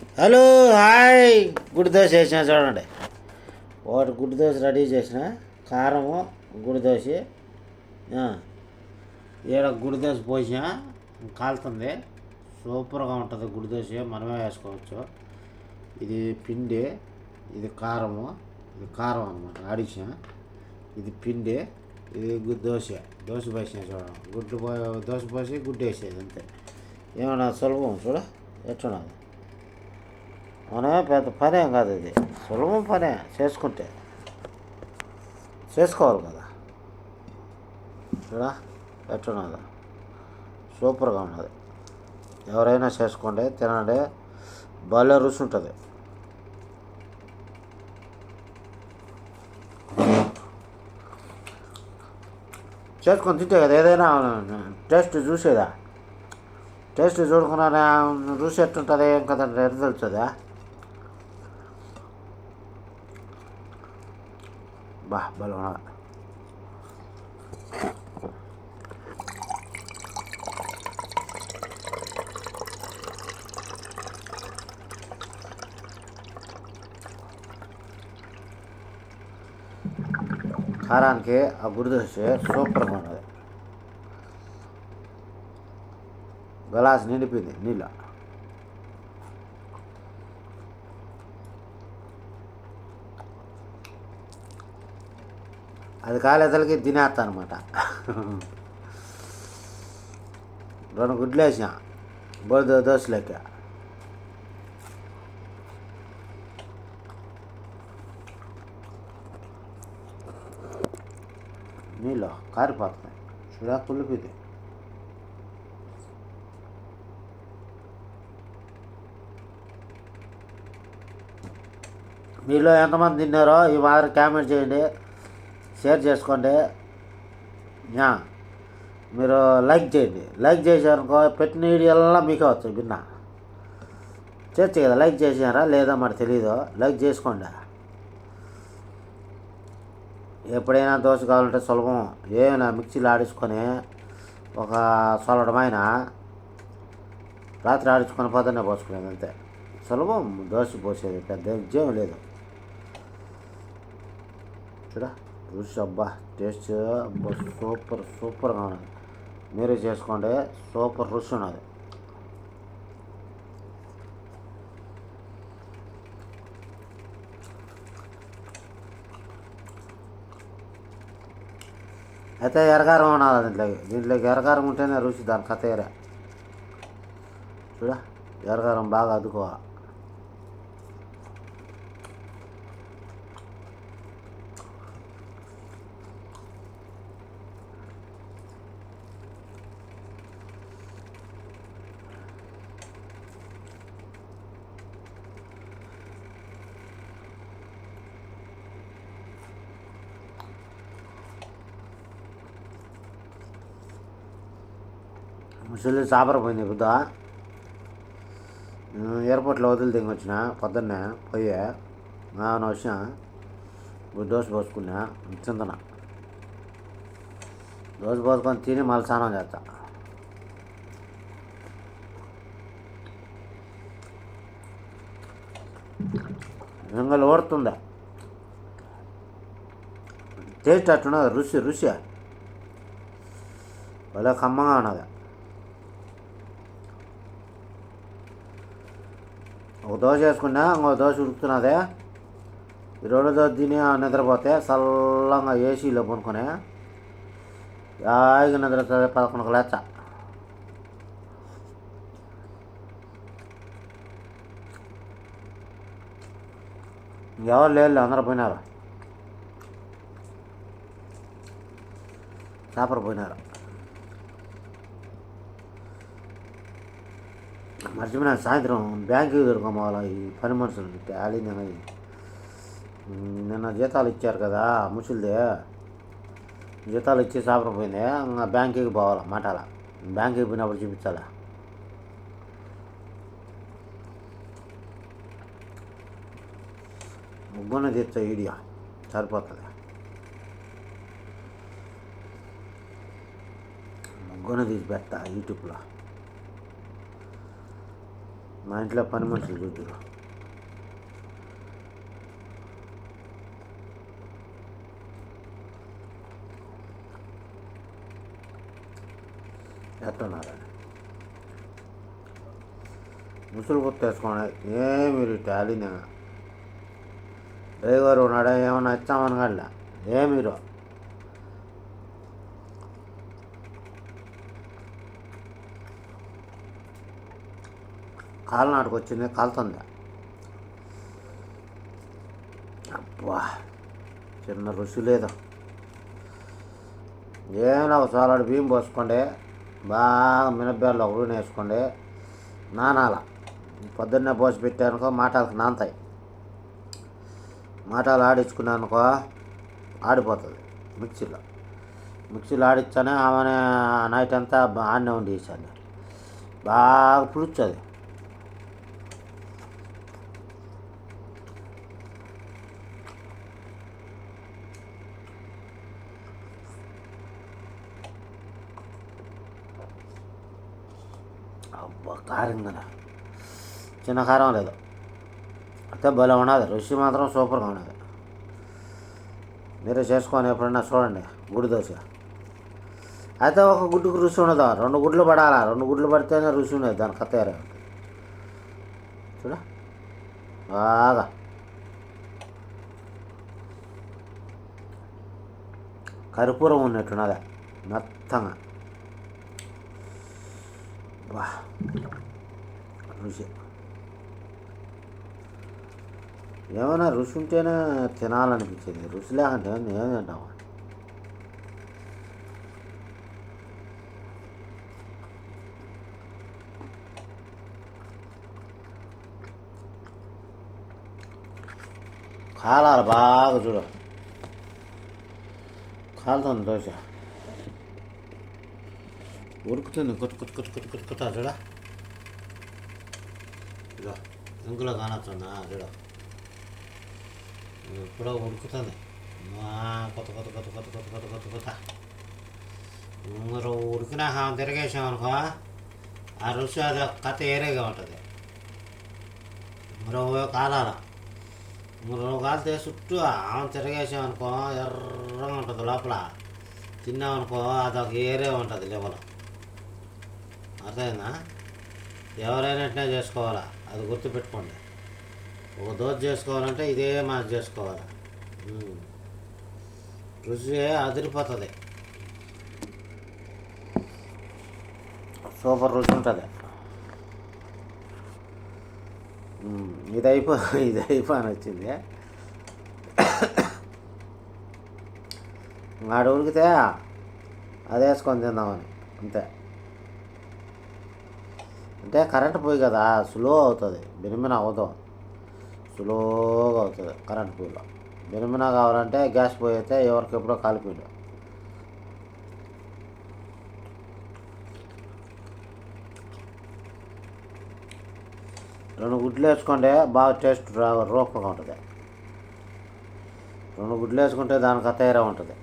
Hello hi. గుడి దోశ వేసిన చూడండి. ఒకటి గుడి దోశ రెడీ చేసిన, కారము గుడి దోశ. ఈడ గుడి దోశ పోసిన, కాలుతుంది. సూపర్గా ఉంటుంది గుడి దోశ, మనమే వేసుకోవచ్చు. ఇది పిండి, ఇది కారము, ఇది కారం అనమాట ఆడిషన్. ఇది పిండి, ఇది దోశ. దోశ పోసిన చూడండి, గుడ్డు దోశ పోసి గుడ్డు వేసేది అంతే. ఏమన్నా సులభం చూడ ఎట్టున్నది. మనమే పెద్ద పనేం కాదు, ఇది సులభం పనే. చేసుకోవాలి కదా. చూడా ఎట్టున్నది, సూపర్గా ఉన్నది. ఎవరైనా చేసుకోండి, తినండి, భలే రుచి ఉంటుంది. చేసుకొని తింటే కదా ఏదైనా టేస్ట్ చూసేదా. టేస్ట్ చూడకుండా రుచి ఎట్టుంటుంది ఏం కదంటే ఎట్లా తెలుస్తుందా. భలే ఉన్నది. కారానికి ఆ గుడి దోశ సూపర్గా ఉన్నది. గ్లాస్ నిండిపోయింది నీళ్ళు. అది కాలేతలకి తినేస్తా అనమాట. 2 గుడ్లు వేసిన దోశలకి. నీళ్ళు కారిపోతున్నాయి చూడా, కుళ్ళిపోయింది. మీలో ఎంతమంది తిన్నారో ఈ మాదిరి కామెంట్ చేయండి, షేర్ చేసుకోండి. మీరు లైక్ చేయండి. లైక్ చేశారనుకో పెట్టిన వీడియోలా మీకే వస్తాయి. విన్నా చేయొచ్చు కదా, లైక్ చేసారా లేదా మరి తెలీదు. లైక్ చేసుకోండి. ఎప్పుడైనా దోశ కావాలంటే సులభం. ఏమైనా మిక్సీలో ఆడించుకొని ఒక సొలడమైన రాత్రి ఆడించుకొని పొద్దున్నే పోసుకునేది అంతే. సులభం దోశ పోసేది, పెద్ద విజయం లేదు. చూడ రుచి అబ్బా, టేస్ట్ అబ్బా, సూపర్గా ఉన్నది. మీరే చేసుకోండి, సూపర్ రుచి ఉన్నది. అయితే ఎరగారం ఉన్నది దీంట్లోకి ఎరగారం ఉంటేనే రుచి, దాని కథ ఏరే. చూడ ఎరగారం బాగా అద్దుకోవాలి. ముసలి చాపర పోయింది బుద్ధ. ఎయిర్పోర్ట్లో వదిలి దిగి వచ్చిన పొద్దున్నే పోయి వచ్చిన దోశ పోసుకున్నా, చింతన దోశ పోసుకొని తిని మళ్ళీ స్నానం చేస్తా. ఇంకా ఓడుతుందా టేస్ట్ అట్టున్నది. రుచి భలే కమ్మగా ఉన్నది. ఒక దోశ వేసుకున్నా, ఇంకో దోశ ఉడుకుతున్నదే. ఈ 2 దోశ తిని నిద్రపోతే చల్లంగా ఏసీలో పనుకొని హాయిగా నిద్రపోతుంది. 11కు లేచా. ఎవరు లేరు, అందరూ పోయినారు. చేపలు పోయినారు. మర్చిపోయినా సాయంత్రం బ్యాంకుకి దొరకమాల ఈ పని మనుషులు ట్యాలీ. నిన్న జీతాలు ఇచ్చారు కదా ముసలిది, జీతాలు ఇచ్చి చేపలు పోయింది. ఇంకా బ్యాంకుకి పోవాలి మాటాల. బ్యాంకుకి పోయినప్పుడు చూపించాలా. ముగ్గున్న తీర్చా వీడియో సరిపోతుంది. ముగ్గున తీసి పెడతా యూట్యూబ్లో. మా ఇంట్లో పని మనుషులు చూద్దురు. ఎట్టున్నారండి ముసులు గుర్తేసుకోండి. ఏమి టాలీనా డ్రైవర్ ఉన్నాడా ఏమన్నా వచ్చామని కాళ్ళ ఏమిరో కాలనాటికి వచ్చింది కాలుతుంది. అబ్బా చిన్న రుచి లేదు. ఏమైనా ఒక సాలాడు బియ్యం పోసుకోండి, బాగా మినపేళ్ళు ఒక రూని వేసుకోండి, నానాల పొద్దున్నే పోసి పెట్టానుకో మాటాలకు నానతాయి. మాటాలు ఆడించుకున్నానుకో ఆడిపోతుంది. మిక్సీలో ఆడిచ్చానే ఆమెనే నైట్ అంతా ఆడనే ఉండి వేసాను. బాగా పులుస్తుంది. అబ్బా కారం కదా, చిన్న కారం లేదు అయితే భలే ఉన్నది. రుచి మాత్రం సూపర్గా ఉన్నది. మీరే చేసుకొని ఎప్పుడన్నా చూడండి. గుడి దోశ అయితే ఒక గుడ్డుకు రుచి ఉండదు, 2 గుడ్లు పడాలా. 2 గుడ్లు పడితేనే రుచి ఉండదు. దాని కథ ఏరే ఉంటుంది చూడ, బాగా కర్పూరం ఉన్నట్టున్నదే మెత్తంగా. వా రుచి ఏమైనా రుచి ఉంటేనే తినాలనిపించేది. రుచి లేకుంటే ఏం తింటాము. కాలాలి బాగా చూడ, కాలుతుంది దోశ, ఉడుకుతుంది. కొట్టుకుంటా చూడ, ఇదో ఇంకులో కానొస్తుందా చూడ, ఇప్పుడు ఉడుకుతుంది. కొత్త మీరు ఉడికినాక తిరిగేసామనుకో ఆ రుచి అది కథ ఏరేగా ఉంటుంది. మరో కాలాల మరో కాలితే చుట్టూ ఆమె తిరిగేసామనుకో ఎర్రగా ఉంటుంది. లోపల తిన్నామనుకో అదొక ఏరే ఉంటుంది లెవెల్. అర్థమైందా? ఎవరైనా ఇట్లా చేసుకోవాలా, అది గుర్తుపెట్టుకోండి. ఒక దోశ చేసుకోవాలంటే ఇదే మాకు చేసుకోవాలి. రుచి అదిరిపోతుంది, సూపర్ రుచి ఉంటుంది. ఇది అయిపోయి వచ్చింది. ఆడ ఉడికితే అది వేసుకొని తిందామని అంతే. అంటే కరెంట్ పోయి కదా, స్లో అవుతుంది. బిరిమిన అవ్వదు, స్లోగా అవుతుంది కరెంట్ పోయిలో. బిరిమిన కావాలంటే గ్యాస్ పోయి అయితే ఎవరికెప్పుడో కాలిపోయిండు. రెండు గుడ్లు వేసుకోండి, బాగా టేస్ట్ రూపంగా ఉంటుంది. 2 గుడ్లు వేసుకుంటే దానికి తయారా ఉంటుంది.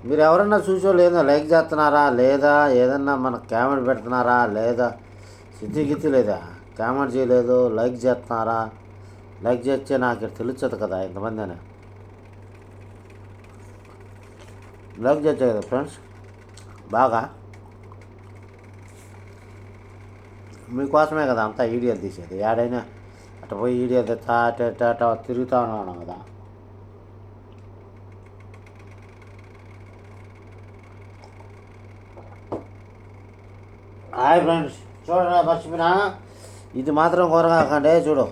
మీరు ఎవరన్నా చూసో లేదో లైక్ చేస్తున్నారా లేదా, ఏదన్నా మనకు కామెంట్ పెడుతున్నారా లేదా, గిత్తి లేదా కామెంట్ చేయలేదు, లైక్ చేస్తున్నారా? లైక్ చేస్తే నాకు తెలుస్తుంది కదా ఇంతమంది అని. లైక్ చేస్తే కదా ఫ్రెండ్స్, బాగా మీకోసమే కదా అంతా వీడియోలు తీసేది. ఏడైనా అటు పోయి వీడియో తెచ్చా అట తిరుగుతూ ఉన్నాను కదా. హాయ్ ఫ్రెండ్స్, చూడండి మర్చిపోయినా ఇది మాత్రం కొరగాకండి. చూడు,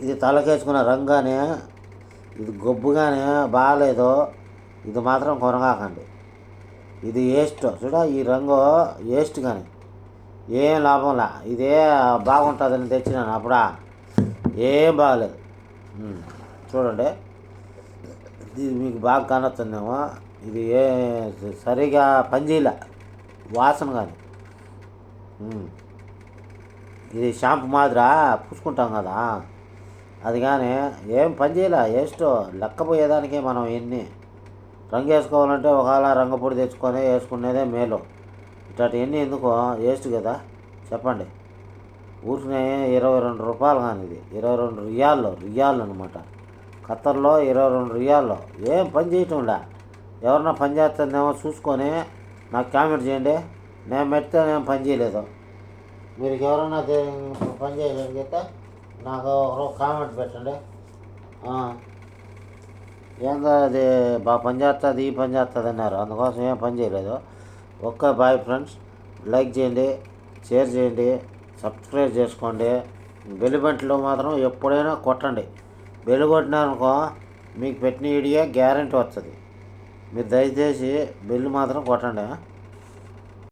ఇది తలకేసుకున్న రంగానే, ఇది గొబ్బుగానే బాగాలేదు. ఇది మాత్రం కొనగాకండి. ఇది వేస్ట్. చూడ, ఈ రంగు వేస్ట్ కానీ ఏం లాభంలా. ఇదే బాగుంటుందని తెచ్చినాను అప్పుడా, ఏం బాగలేదు. చూడండి, ఇది మీకు బాగా కానొస్తుందేమో. ఇది సరిగా పనిచేయలే, వాసన కానీ. ఇది షాంపూ మాదిరా పూసుకుంటాం కదా, అది కానీ ఏం పని చేయలే. వేస్ట్. లెక్కపోయేదానికి మనం ఎన్ని రంగు వేసుకోవాలంటే ఒకవేళ రంగు పొడి తెచ్చుకొని వేసుకునేదే మేలు. ఇట్లాంటివన్నీ ఎందుకో వేస్ట్ కదా చెప్పండి. ఊరికనే 22 రూపాయలు కానీ ఇది 22 రియాళ్ళు అనమాట. ఖత్తర్లో 22 రియాల్లో ఏం పని చేయటంలా. ఎవరన్నా పని చేస్తుందేమో చూసుకొని నాకు కామెంట్ చేయండి. నేను మెడితే నేను పని చేయలేదు. మీరు ఎవరన్నా పని చేయలేదు చెప్తే నాకు కామెంట్ పెట్టండి. ఏందో అది బాగా పని చేస్తుంది ఈ పని చేస్తుంది అన్నారు, అందుకోసం ఏం పని చేయలేదు. Bye friends. లైక్ చేయండి, షేర్ చేయండి, సబ్స్క్రైబ్ చేసుకోండి. బెల్ బటన్లో మాత్రం ఎప్పుడైనా కొట్టండి. బెల్ కొట్టినారనుకో మీకు పెట్టిన వీడియో గ్యారెంటీ వస్తుంది. మీరు దయచేసి బెల్ మాత్రం కొట్టండి.